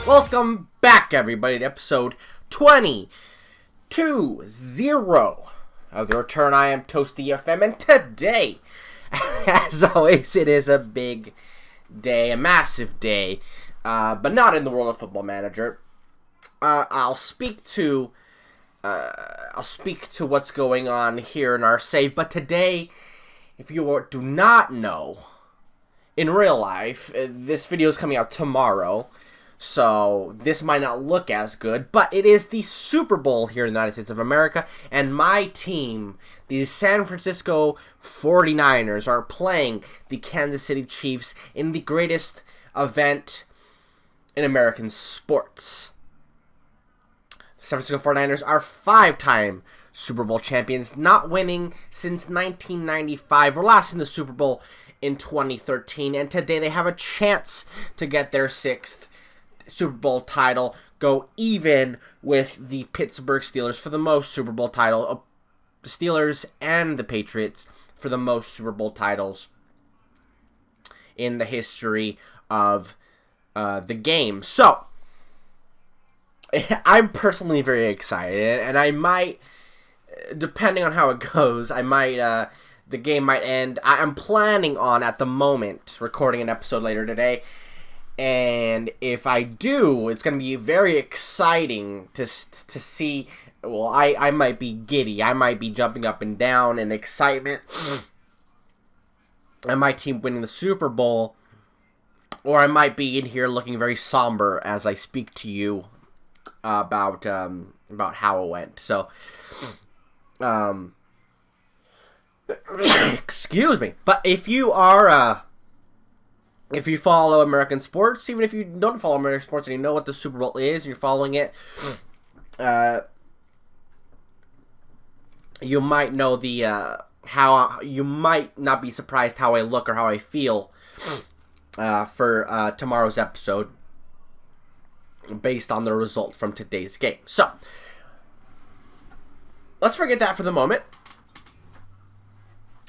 Welcome back, everybody, to episode 20 of The Return. I am Toasty FM, and today, as always, it is a big day, a massive day, but not in the world of Football Manager. I'll speak to what's going on here in our save, but today, if you do not know, in real life, this video is coming out tomorrow, so this might not look as good, but it is the Super Bowl here in the United States of America, and my team, the San Francisco 49ers, are playing the Kansas City Chiefs in the greatest event in American sports. The San Francisco 49ers are 5-time Super Bowl champions, not winning since 1995, or last in the Super Bowl in 2013, and today they have a chance to get their 6th Super Bowl title, go even with the Pittsburgh Steelers for the most Super Bowl title, the Steelers and the Patriots for the most Super Bowl titles in the history of the game. So, I'm personally very excited, and I might, depending on how it goes, the game might end. I'm planning on, at the moment, recording an episode later today. And if I do, it's going to be very exciting to see. Well, I might be giddy. I might be jumping up and down in excitement. And my team winning the Super Bowl. Or I might be in here looking very somber as I speak to you about how it went. So, excuse me. But if you are... if you follow American sports, even if you don't follow American sports and you know what the Super Bowl is, and you're following it, you might know how you might not be surprised how I look or how I feel for tomorrow's episode based on the result from today's game. So, let's forget that for the moment.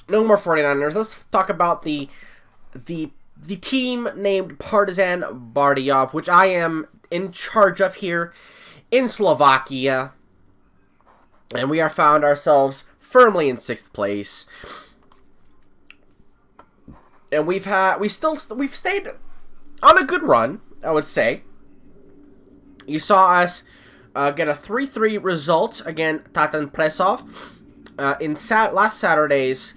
No more 49ers. Let's talk about the team named Partizan Bardejov, which I am in charge of here in Slovakia. And we are found ourselves firmly in 6th place. And we've stayed on a good run, I would say. You saw us get a 3-3 result against Tatan Presov in last Saturday's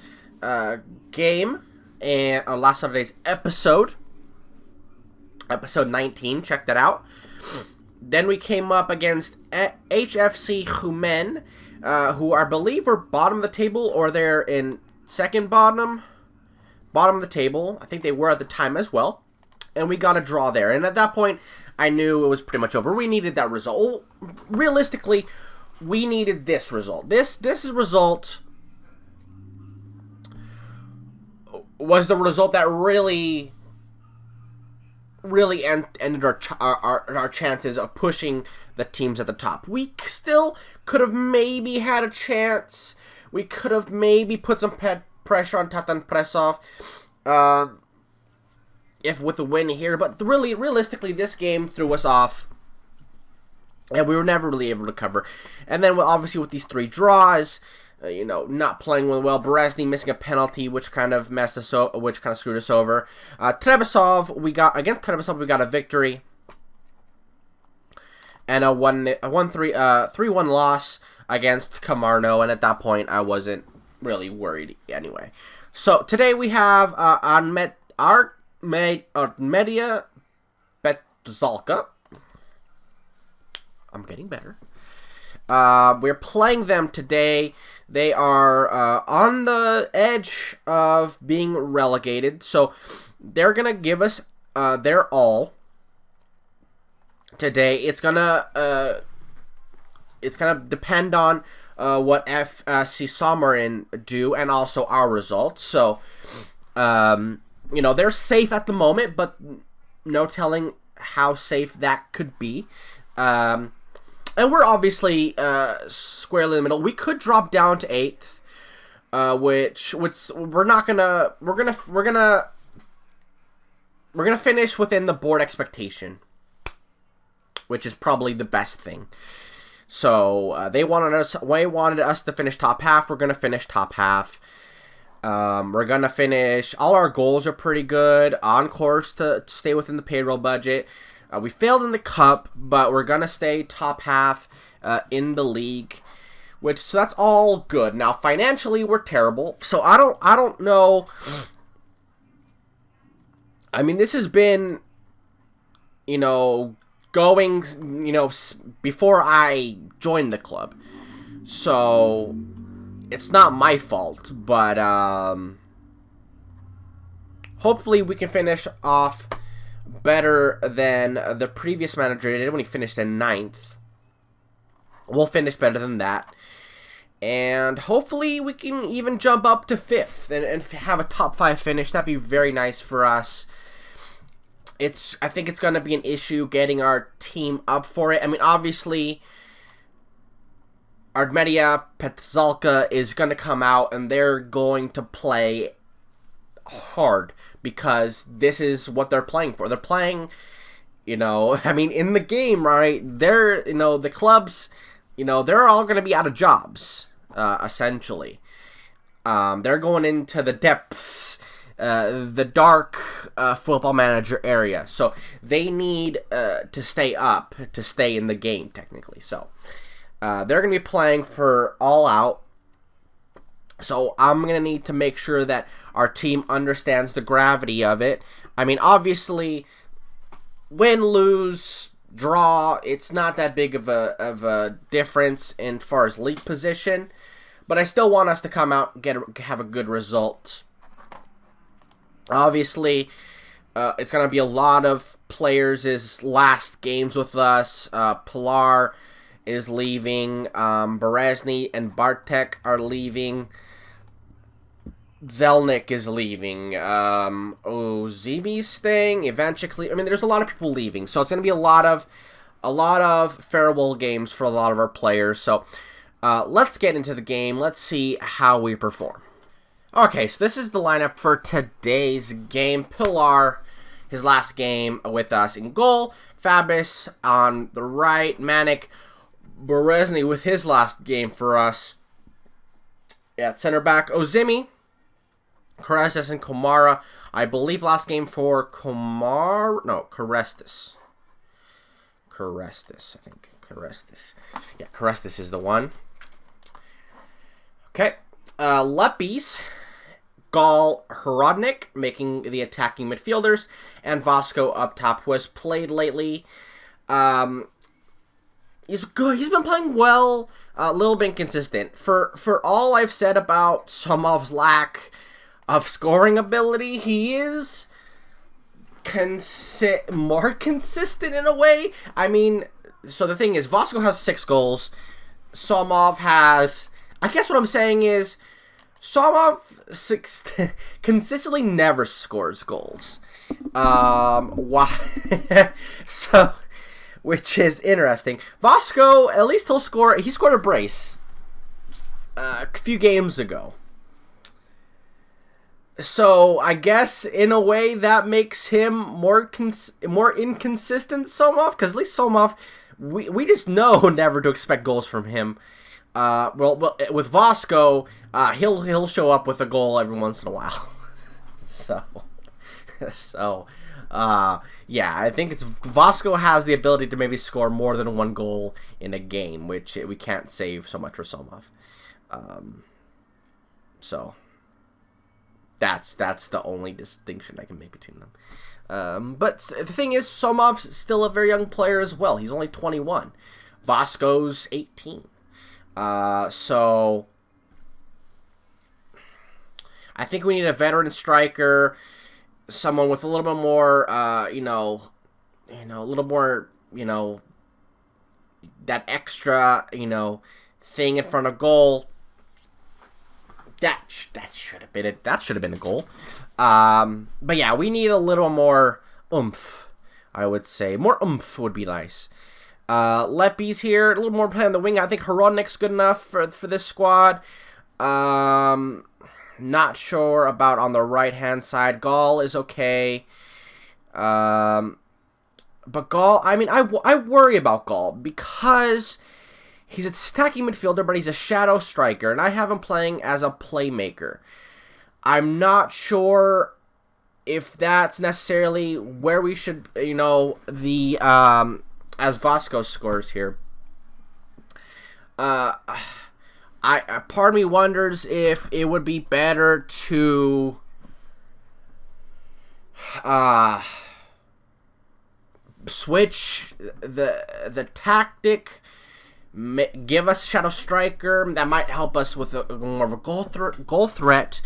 game. And last Saturday's episode 19, check that out. Then we came up against HFC Humen, who I believe were bottom of the table, or they're in second bottom of the table. I think they were at the time as well. And we got a draw there. And at that point, I knew it was pretty much over. We needed that result. Realistically, we needed this result. This result was the result that really ended our chances of pushing the teams at the top. We still could have maybe had a chance. We could have maybe put some pressure on Tatan Presov if with a win here. But really, realistically, this game threw us off. And we were never really able to cover. And then, obviously, with these 3 draws... not playing well. Berezny missing a penalty, which kind of screwed us over. Trebisov, against Trebisov, we got a victory. And a 3-1 loss against Kamarno, and at that point, I wasn't really worried anyway. So, today we have Armedia Betzalka. I'm getting better. We're playing them today. They are on the edge of being relegated, so they're going to give us their all today. It's gonna depend on what FC Samorin do and also our results. So, they're safe at the moment, but no telling how safe that could be. And we're obviously squarely in the middle. We could drop down to 8th, which we're not gonna. We're gonna finish within the board expectation. which is probably the best thing. So they wanted us to finish top half. We're gonna finish top half. We're gonna finish. All our goals are pretty good, on course to stay within the payroll budget. We failed in the cup, but we're gonna stay top half in the league, so that's all good. Now financially, we're terrible. So I don't know. I mean, this has been, going, before I joined the club. So it's not my fault, but hopefully we can finish off better than the previous manager did when he finished in 9th. We'll finish better than that. And hopefully we can even jump up to 5th and have a top 5 finish. That'd be very nice for us. I think it's going to be an issue getting our team up for it. I mean, obviously, Armedia Petrzalka is going to come out and they're going to play hard because this is what they're playing for. They're playing, I mean, in the game, right? They're, the clubs, they're all going to be out of jobs, essentially. They're going into the depths, the dark football manager area. So they need to stay up to stay in the game, technically. So they're going to be playing for all out. So I'm going to need to make sure that our team understands the gravity of it. I mean, obviously, win, lose, draw, it's not that big of a difference in far as league position. But I still want us to come out and have a good result. Obviously, it's going to be a lot of players' last games with us. Pilar is leaving. Berezny and Bartek are leaving. Zelnik is leaving. Ozimi's staying. Eventually, I mean, there's a lot of people leaving, so it's going to be a lot of farewell games for a lot of our players. So let's get into the game. Let's see how we perform. Okay, so this is the lineup for today's game. Pilar, his last game with us in goal. Fabis on the right. Manik Berezny with his last game for us at center back. Ozimi, Karestas, and Komara. I believe last game for Karestas. Karestas, I think. Karestas. Yeah, Karestas is the one. Okay. Lepis, Gall, Horodnik making the attacking midfielders, and Vasco up top, who has played lately. He's good. He's been playing well, a little bit inconsistent. For all I've said about Somov's lack of scoring ability, he is more consistent in a way. I mean, so the thing is, Vasco has 6 goals. Somov has... I guess what I'm saying is, Somov consistently never scores goals. Why? So, which is interesting. Vasco, at least he scored a brace a few games ago. So, I guess, in a way, that makes him more inconsistent, Somov, because at least Somov, we just know never to expect goals from him. Well, with Vasco, he'll show up with a goal every once in a while. Yeah, I think Vasco has the ability to maybe score more than 1 goal in a game, which we can't save so much for Somov. So that's the only distinction I can make between them. But the thing is, Somov's still a very young player as well. He's only 21. Vasco's 18. So I think we need a veteran striker, someone with a little bit more, a little more, that extra, thing in front of goal. That should have been it. That should have been a goal. But yeah, we need a little more oomph. I would say more oomph would be nice. Leppi's here, a little more play on the wing. I think Horodnik's good enough for this squad. Not sure about on the right-hand side. Gall is okay. But Gall, I mean, I worry about Gall because he's an attacking midfielder, but he's a shadow striker, and I have him playing as a playmaker. I'm not sure if that's necessarily where we should, you know, as Vasco scores here. Part of me wonders if it would be better to switch the tactic, give us Shadow Striker. That might help us with more of a goal threat.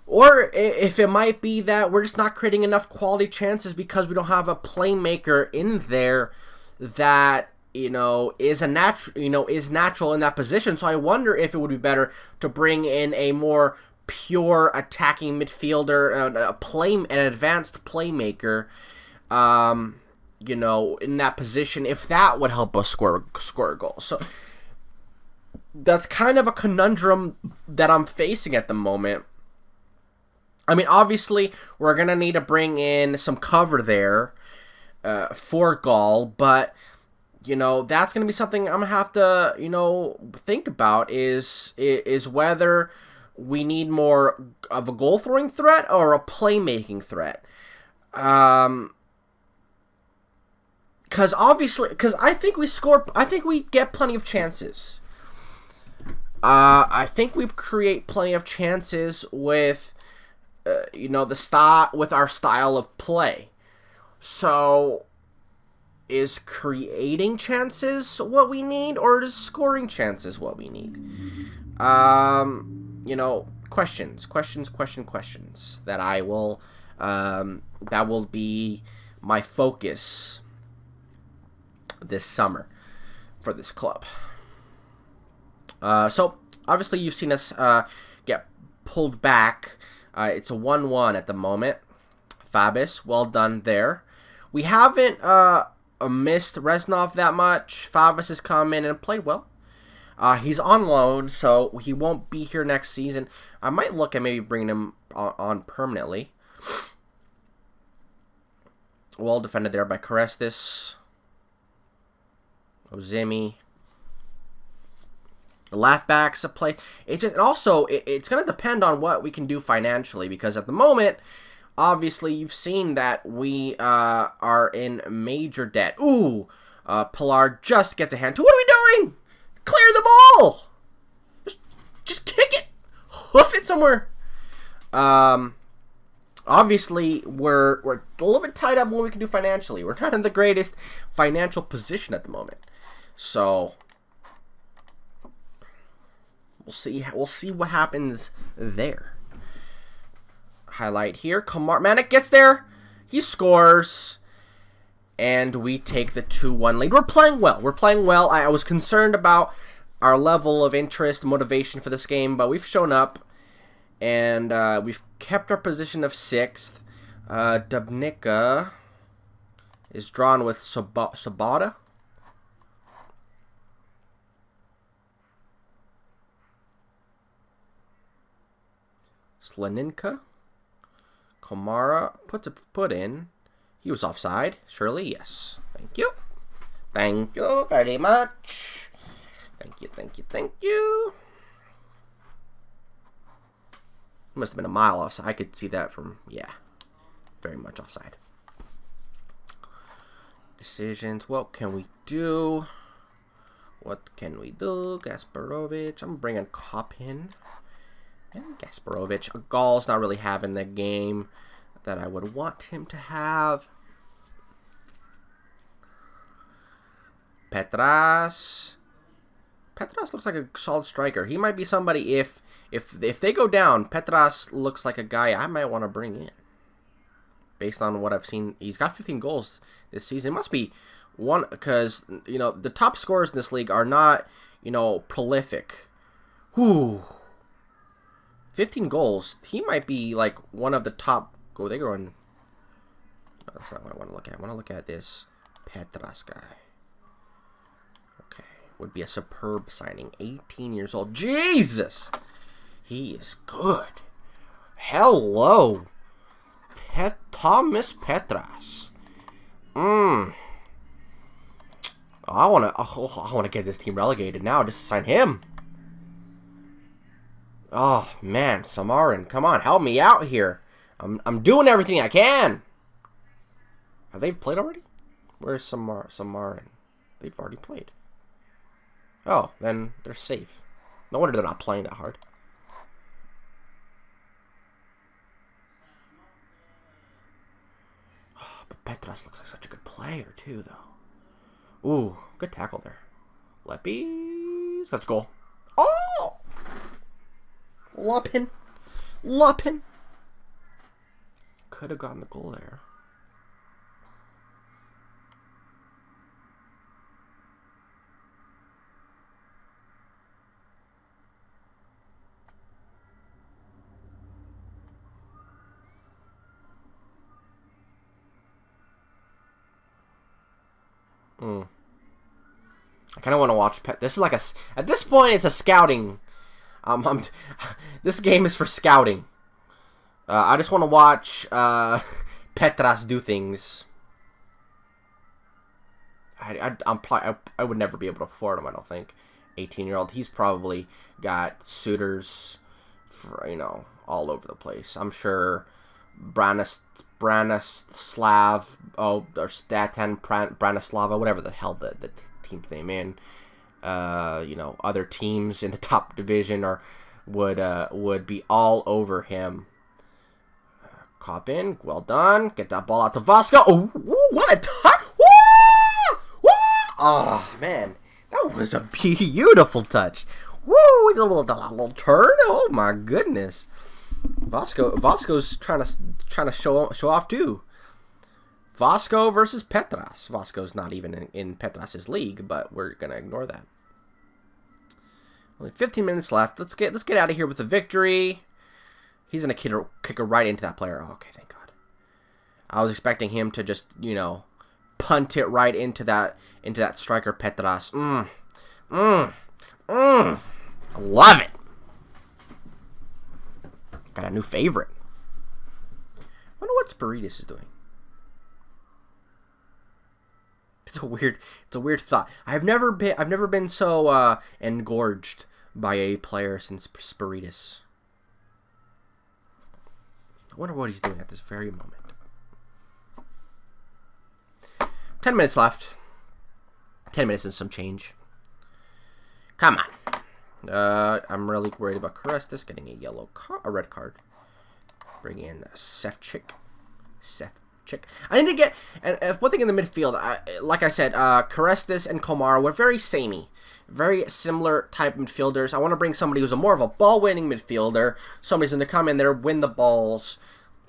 Or if it might be that we're just not creating enough quality chances because we don't have a playmaker in there that, you know, is natural in that position. So I wonder if it would be better to bring in a more pure attacking midfielder, an advanced playmaker, you know, in that position, if that would help us score a goal. So that's kind of a conundrum that I'm facing at the moment. I mean, obviously, we're going to need to bring in some cover there for Gall, but, you know, that's going to be something I'm going to have to, you know, think about is whether we need more of a goal-throwing threat or a playmaking threat. Because I think we get plenty of chances. I think we create plenty of chances with, you know, with our style of play. So, is creating chances what we need, or is scoring chances what we need? You know, questions that I will, that will be my focus this summer for this club. So, obviously, you've seen us get pulled back. It's a 1-1 at the moment. Fabis, well done there. We haven't missed Reznov that much. Fabis has come in and played well. He's on loan, so he won't be here next season. I might look at maybe bringing him on permanently. Well defended there by Karestis. Ozimi. The left back's a play. It's going to depend on what we can do financially, because at the moment, obviously, you've seen that we are in major debt. Ooh, Pilar just gets a hand. What are we doing? Clear the ball. Just kick it. Hoof it somewhere. Obviously, we're a little bit tied up what we can do financially. We're not in the greatest financial position at the moment. So We'll see what happens there. Highlight here. Manek gets there. He scores. And we take the 2-1 lead. We're playing well. I was concerned about our level of interest and motivation for this game, but we've shown up. And we've kept our position of 6th. Dubnica is drawn with Sabata. Slaninka. Komara puts a put in. He was offside. Surely, yes. Thank you. Thank you very much. Thank you. Must have been a mile offside. I could see that from, yeah. Very much offside. Decisions. What can we do? Gasparovic. I'm bringing Kopin. And Gasparovic. Gall's not really having the game that I would want him to have. Petras looks like a solid striker. He might be somebody, if they go down, Petras looks like a guy I might want to bring in. Based on what I've seen, he's got 15 goals this season. It must be one, because, you know, the top scorers in this league are not, you know, prolific. Whew. 15 goals. He might be like one of the top. Oh, they're going. That's not what I want to look at. I want to look at this Petras guy. Okay, would be a superb signing. 18 years old. Jesus, he is good. Hello, Thomas Petras. I wanna get this team relegated now. Just sign him. Oh man, Samarin, come on, help me out here. I'm doing everything I can. Have they played already? Where's Samarin? They've already played. Oh, then they're safe. No wonder they're not playing that hard. Oh, but Petras looks like such a good player too, though. Ooh, good tackle there. Leppies. Let's go. Oh! Lupin. Could have gotten the goal there. I kind of want to watch This is like at this point, it's a scouting. This game is for scouting. I just want to watch Petras do things. I would never be able to afford him, I don't think. 18-year-old. He's probably got suitors for, all over the place. I'm sure Branislav, or Statan Branislava, whatever the hell the team's name in. Other teams in the top division would be all over him. Cop in, well done. Get that ball out to Vasco. Oh, what a touch! Oh man, that was a beautiful touch. Woo! A little turn. Oh my goodness. Vasco's trying to show off too. Vasco versus Petras. Vasco's not even in Petras' league, but we're gonna ignore that. Only 15 minutes left. Let's get out of here with a victory. He's gonna kick her right into that player. Oh, okay, thank God. I was expecting him to just punt it right into that striker Petras. I love it. Got a new favorite. Wonder what Spiritus is doing. It's a weird thought. I've never been so engorged by a player since Spiritus. I wonder what he's doing at this very moment. 10 minutes left. 10 minutes and some change. Come on. I'm really worried about Carestas getting a red card. Bring in Sefcik. I need to get one thing in the midfield. Like I said, Carestas and Komara were very samey, very similar type midfielders. I want to bring somebody who's more of a ball-winning midfielder. Somebody's going to come in there, win balls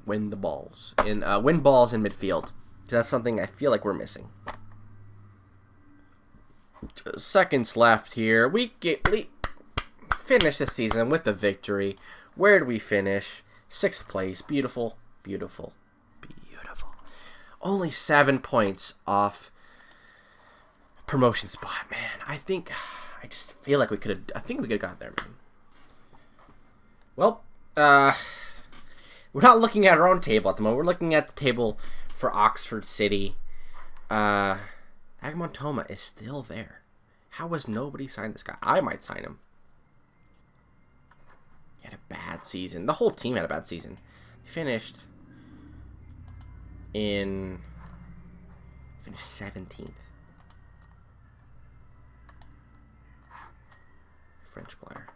in midfield. That's something I feel like we're missing. Seconds left here. We finish the season with the victory. Where did we finish? 6th place. Beautiful. Only 7 points off promotion spot, man. I just feel like we could have. I think we could have got there, man. Well, we're not looking at our own table at the moment. We're looking at the table for Oxford City. Agumon Toma is still there. How has nobody signed this guy? I might sign him. He had a bad season. The whole team had a bad season. They finished 17th. French player.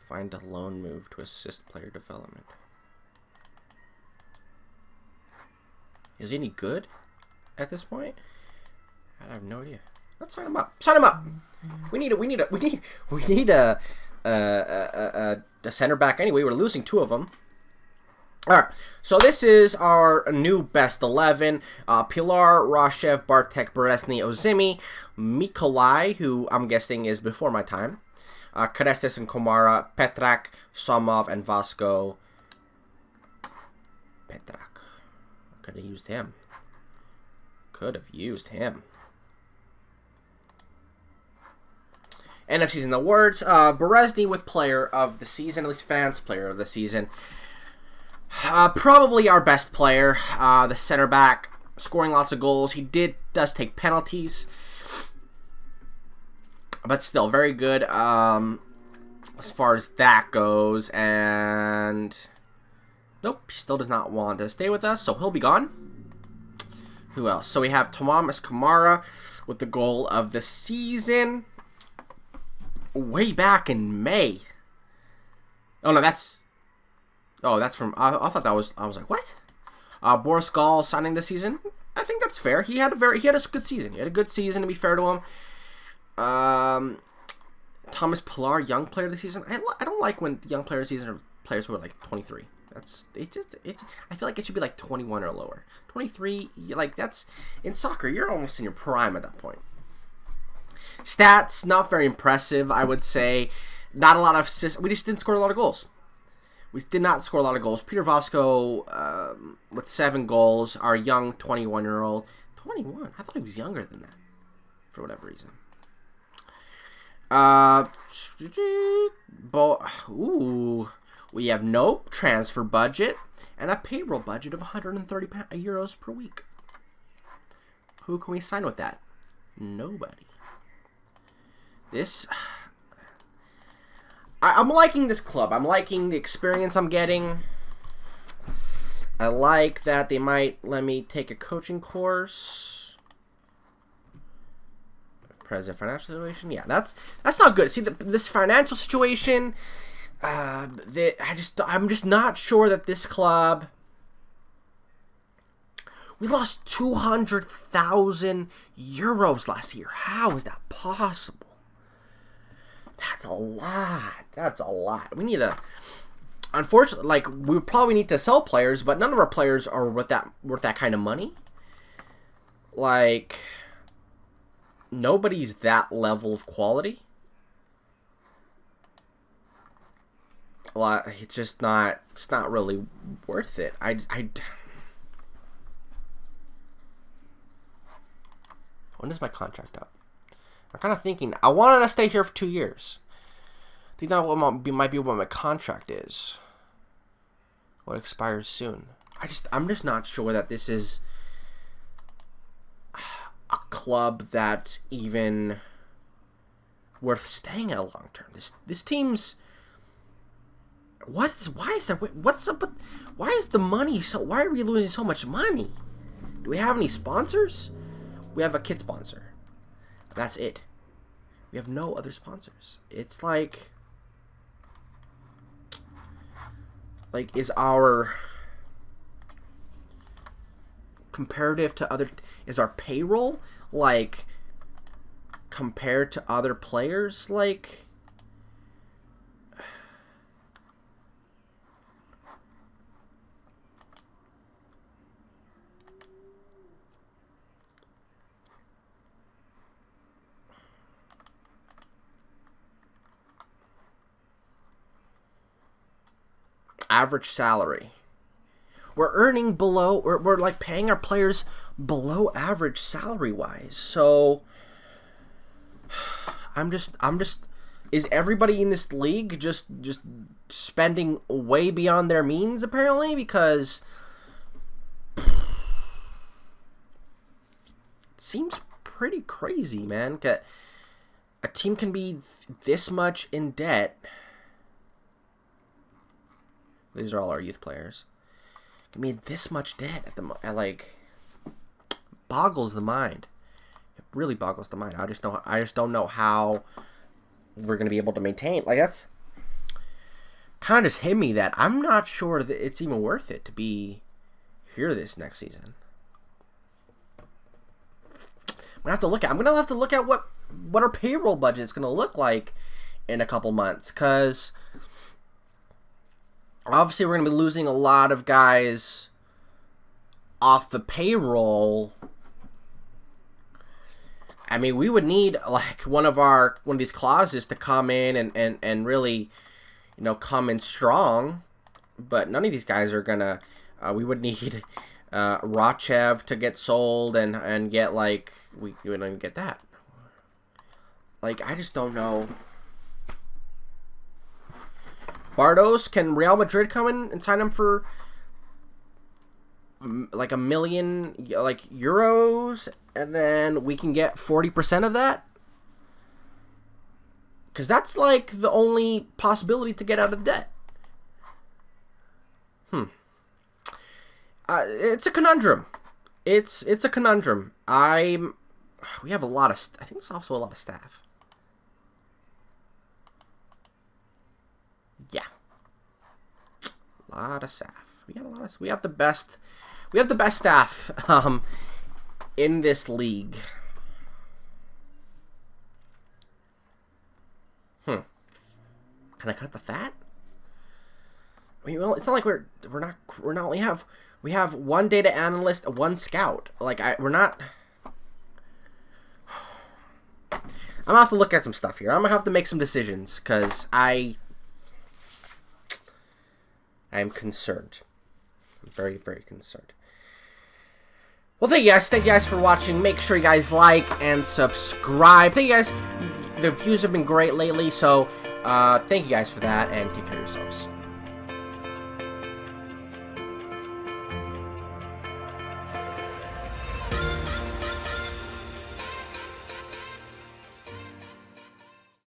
Find a loan move to assist player development. Is he any good at this point? I have no idea. Let's sign him up. We need a center back anyway. We're losing 2 of them. Alright, so this is our new best 11. Pilar, Rashev, Bartek, Berezny, Ozimi, Mikolai, who I'm guessing is before my time, Carestas and Komara, Petrak, Somov, and Vasco. Petrak. Could have used him. End of season awards. Berezny with player of the season, at least fans player of the season. Probably our best player, the center back. scoring lots of goals. He does take penalties, but still very good as far as that goes. And nope, he still does not want to stay with us, so he'll be gone. Who else? So we have Thomas Kamara with the goal of the season way back in May. Oh no, that's from. I thought that was. I was like, what? Boris Gall signing this season. I think that's fair. He had a good season. He had a good season, to be fair to him. Thomas Pilar, young player of the season. I don't like when young player of the season are players who are like 23. I feel like it should be like 21 or lower. 23, like that's in soccer. You're almost in your prime at that point. Stats not very impressive, I would say. Not a lot of assists. We just didn't score a lot of goals. We did not score a lot of goals. Peter Vasco with 7 goals. Our young 21-year-old. 21? I thought he was younger than that for whatever reason. We have no transfer budget and a payroll budget of 130 euros per week. Who can we sign with that? Nobody. I'm liking this club. I'm liking the experience I'm getting. I like that they might let me take a coaching course. Present financial situation. Yeah, that's not good. See, this financial situation. I'm just not sure that this club. We lost 200,000 euros last year. How is that possible? That's a lot. That's a lot. We need to. Unfortunately, like we probably need to sell players, but none of our players are worth that kind of money. Like nobody's that level of quality. It's just not. It's not really worth it. When is my contract up? I'm kind of thinking. I wanted to stay here for 2 years. I think that might be what my contract is. What expires soon. I'm just not sure that this is a club that's even worth staying at a long term. This team's. Why is the money so? Why are we losing so much money? Do we have any sponsors? We have a kit sponsor. That's it. We have no other sponsors. It's like is our comparative to other? Is our payroll like compared to other players like? Average salary. We're earning below. We're like paying our players below average salary wise. So I'm just. Is everybody in this league just spending way beyond their means? Apparently, because it seems pretty crazy, man. A team can be this much in debt. These are all our youth players. Give me this much debt like boggles the mind. It really boggles the mind. I just don't know how we're gonna be able to maintain. Like that's kind of just hit me that I'm not sure that it's even worth it to be here this next season. I'm gonna have to look at what our payroll budget is gonna look like in a couple months, because obviously we're going to be losing a lot of guys off the payroll. I mean, we would need like one of these clauses to come in and really, come in strong. But none of these guys are gonna. We would need Rachev to get sold and get like we wouldn't even get that. Like I just don't know. Bardos, can Real Madrid come in and sign him for like a million like euros, and then we can get 40% of that? Because that's like the only possibility to get out of debt. It's a conundrum. It's a conundrum. We have a lot of. I think there's also a lot of staff. Yeah, a lot of staff. We got a lot of. We have the best. We have the best staff in this league. Can I cut the fat? Well, it's not like we're not we have one data analyst, one scout. Like we're not. I'm gonna have to look at some stuff here. I'm gonna have to make some decisions because I am concerned. I'm very, very concerned. Well, thank you guys. Thank you guys for watching. Make sure you guys like and subscribe. Thank you guys. The views have been great lately, so thank you guys for that, and take care of yourselves.